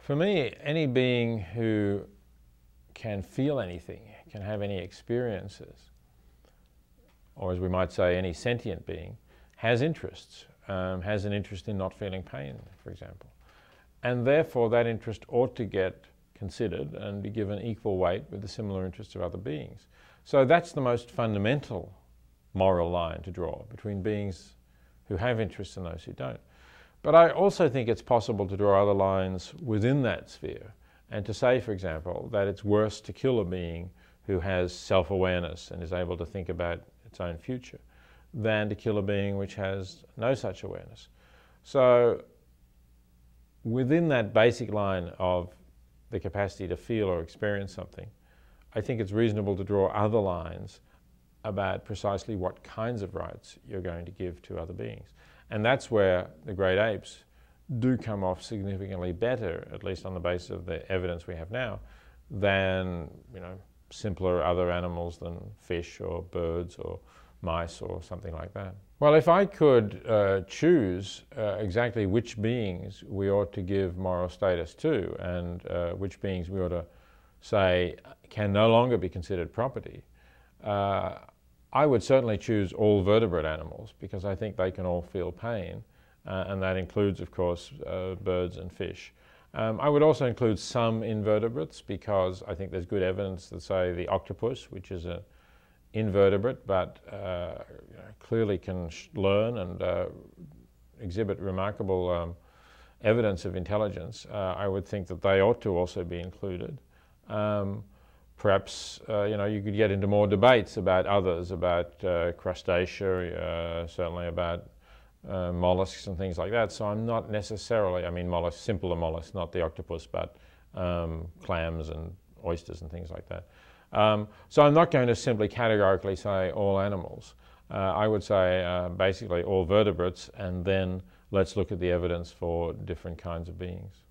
For me, any being who can feel anything, can have any experiences, or as we might say, any sentient being, has interests, has an interest in not feeling pain, for example. And therefore that interest ought to get considered and be given equal weight with the similar interests of other beings. So that's the most fundamental moral line to draw between beings who have interests and those who don't. But I also think it's possible to draw other lines within that sphere and to say, for example, that it's worse to kill a being who has self-awareness and is able to think about its own future than to kill a being which has no such awareness. So within that basic line of the capacity to feel or experience something, I think it's reasonable to draw other lines about precisely what kinds of rights you're going to give to other beings. And that's where the great apes do come off significantly better, at least on the basis of the evidence we have now, than simpler other animals than fish or birds or mice or something like that. Well, if I could choose exactly which beings we ought to give moral status to and which beings we ought to say can no longer be considered property, I would certainly choose all vertebrate animals because I think they can all feel pain, and that includes, of course, birds and fish. I would also include some invertebrates because I think there's good evidence that, say, the octopus, which is an invertebrate but clearly can learn and exhibit remarkable evidence of intelligence. I would think that they ought to also be included. Perhaps you could get into more debates about others, about crustacea, certainly about mollusks and things like that. So I'm not necessarily, mollusks, simpler mollusks, not the octopus, but clams and oysters and things like that. So I'm not going to simply categorically say all animals. I would say basically all vertebrates, and then let's look at the evidence for different kinds of beings.